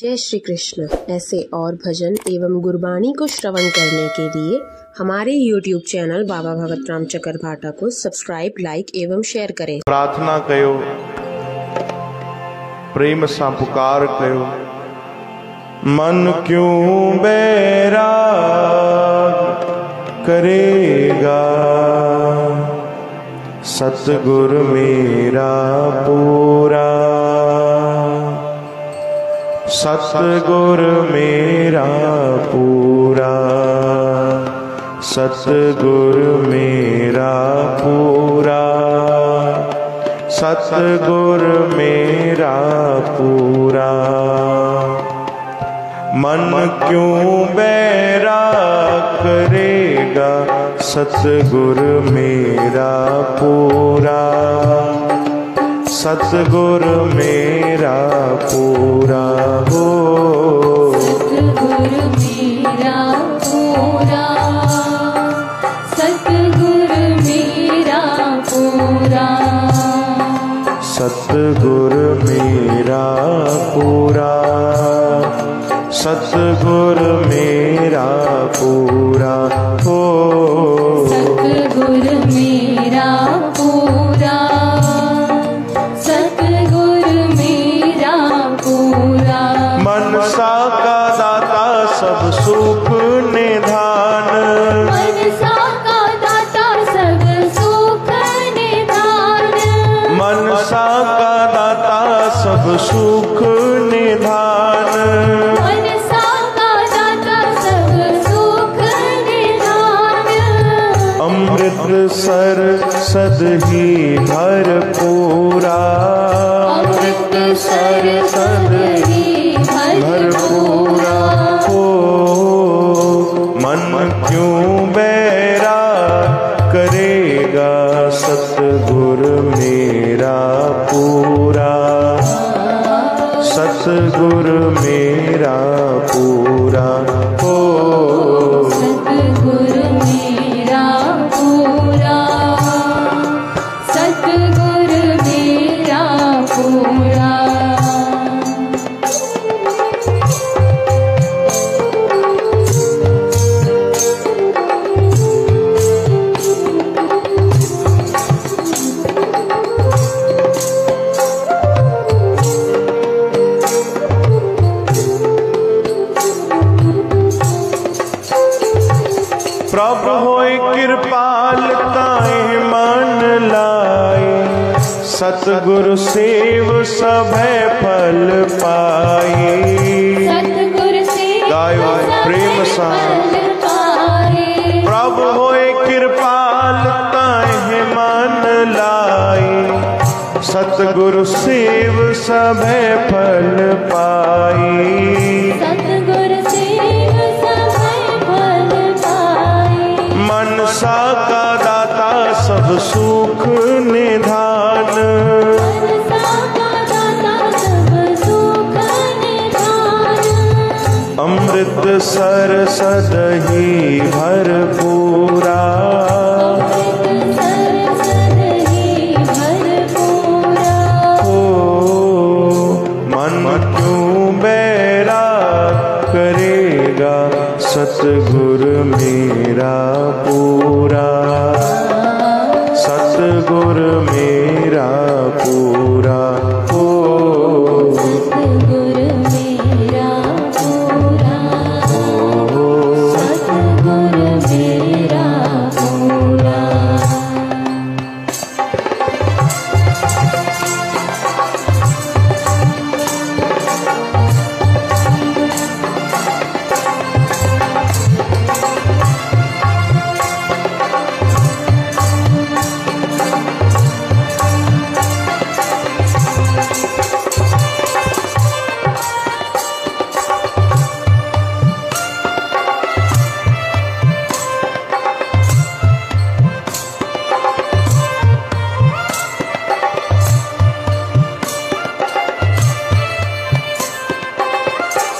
जय श्री कृष्ण। ऐसे और भजन एवं गुरबाणी को श्रवण करने के लिए हमारे YouTube चैनल बाबा भगत राम चकरभाटा को सब्सक्राइब, लाइक एवं शेयर करें। प्रार्थना कयो, प्रेम सा पुकार कयो। मन क्यों बैराग करेगा, सतगुर मेरा पूरा। सतगुर मेरा पूरा, सतगुर मेरा पूरा, सतगुर मेरा पूरा। मन क्यों बैराग करेगा, सतगुर मेरा पूरा। सतगुर मेरा पूरा हो, सतगुर मेरा पूरा, सतगुर मेरा पूरा। सतगुर मेरा पूरा, सतगुर मेरा पूरा हो, सतगुर मेरा पूरा, सतगुर मेरा पूरा। मनसा का दाता सब सुख निधान, मनसा का दाता सब सुख निधान, मनसा का दाता सब सुख निधान। मनसा का दाता सब सुख निधान। अमृतसर सदही भरपूरा, अमृतसर सदही भरपूरा हो। मन क्यों बैराग करेगा, सतगुर मेरा पूरा। सतगुर मेरा पूरा हो, सतगुर मेरा पूरा, सतगुर मेरा पूरा। प्रभु होय कृपाल ताहि मन लाए, सतगुरु सेव सभै फल पाए। सतगुर से गायो प्रेम सा। फल पाए। प्रभु होय कृपाल ताहि मन लाए, सतगुरु सेव सभै फल पाए। सतगुर सेव सभै फल पाए। मनसा का दाता सब सुख निधान, मनसा का दाता सब सुख निधान। अमृतसर सदही भरपूरा। अमृतसर सदही भरपूरा हो, मन क्यों बैराग करेगा, सतगुर मेरा पूरा। सतगुर मेरा पूरा हो, सतगुर मेरा पूरा, सतगुर मेरा पूरा।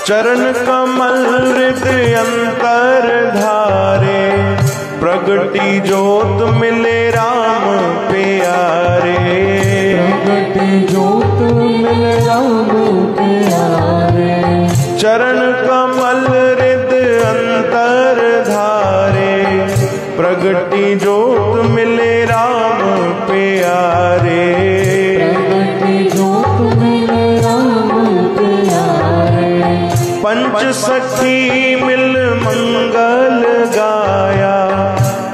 चरण कमल हृदय अंतर धारे, प्रगति जोत मिले राम प्यारे। प्रगति जोत मिले राम प्यारे। चरण कमल हृद अंतर धारे, प्रगति जोत मिले राम प्यारे। प्रगति जोत मिले राम प्यारे। पंच सखी मिल मंगल गाया,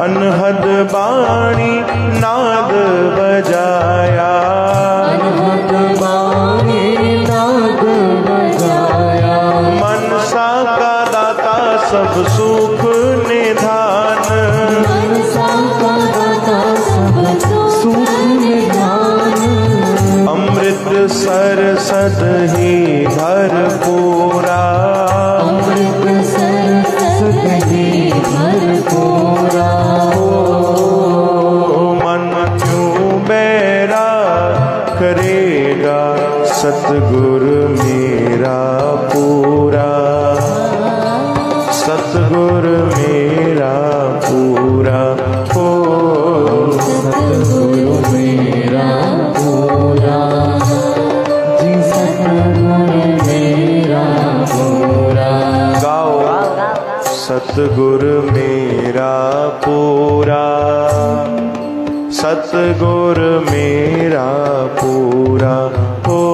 अनहद बाणी नाद बजाया। अनहद बाणी नाद बजाया। मनसा का दाता सब सुख निधान, मनसा का दाता सब सुख निधान। अमृत सरसद ही भरपूरा, अमृत सरसद ही भरपूरा। मन क्यों बैरा करेगा सतगुरु मेरा पूरा, सतगुरु मेरा पूरा हो। सतगुरु मेरा पूरा जी, सतगुरु मेरा पूरा। गाओ सतगुरु मेरा पूरा, सतगुरु मेरा पूरा हो।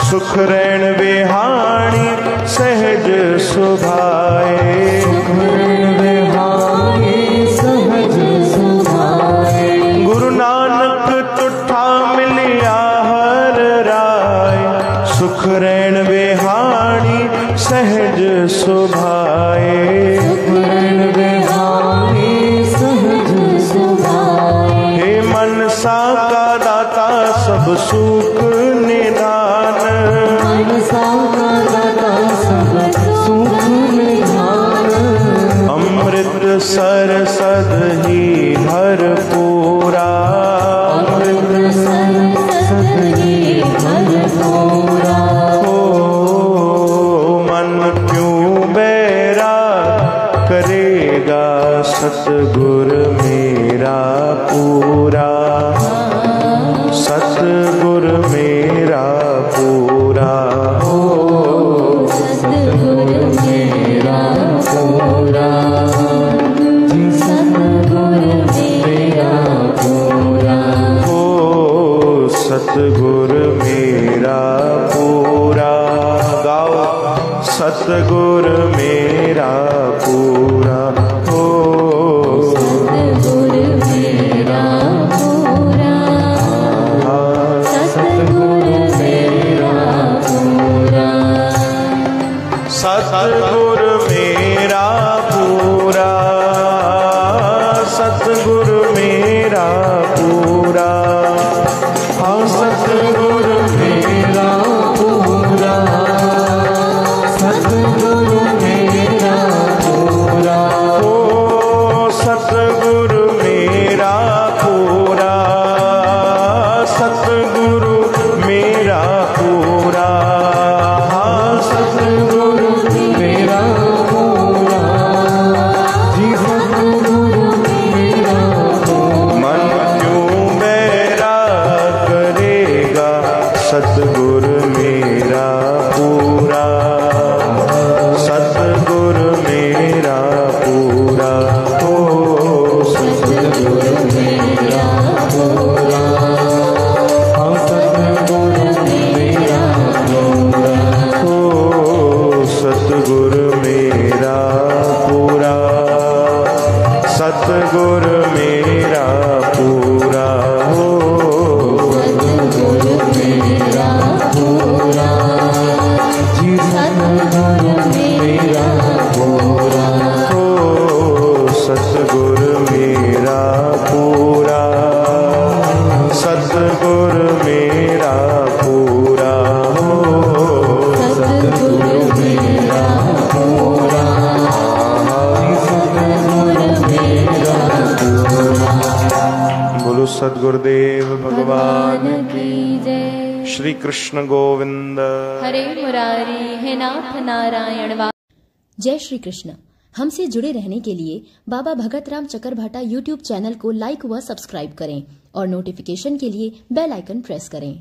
सुख रैण विहाणी सहज सुभाए, सुख रैण विहाणी सहज सुभाए। गुरु नानक तुठा मिलिया हर राय, सुख रैण विहाणी सहज सुभाए। सुख रैण विहाणी सहज सुभाए। हे मनसा का दाता सब सुख निधान, मनसा का दाता सब सुख निधान। अमृत सरसद ही भरपूरा, अमृत सरसद ही भरपूरा। मन क्यों बैरा करेगा सतगुरु मेरा पूरा, सतगुरु मेरा पूरा हो। सतगुरु मेरा पूरा जी, सतगुरु मेरा पूरा हो। सतगुरु मेरा पूरा, गाओ सतगुरु मेरा पूरा हो। सतगुरु मेरा पूरा, सतगुरु मेरा पूरा। सतगुरु मेरा पूरा, सतगुरु मेरा पूरा, हाँ सतगुरु मेरा पूरा, सतगुरु मेरा पूरा। ओ सतगुरु मेरा पूरा, सतगुरु मेरा पूरा, हाँ सतगुरु मेरा पूरा जी, सतगुरु मेरा पूरा। मन क्यों बैरा करेगा सतगुरु मेरा पूरा, श्री कृष्ण गोविंद। हरे मुरारी हे नाथ नारायण वा। जय श्री कृष्ण। हमसे जुड़े रहने के लिए बाबा भगत राम चकरभाटा यूट्यूब चैनल को लाइक व सब्सक्राइब करें और नोटिफिकेशन के लिए बेल आइकन प्रेस करें।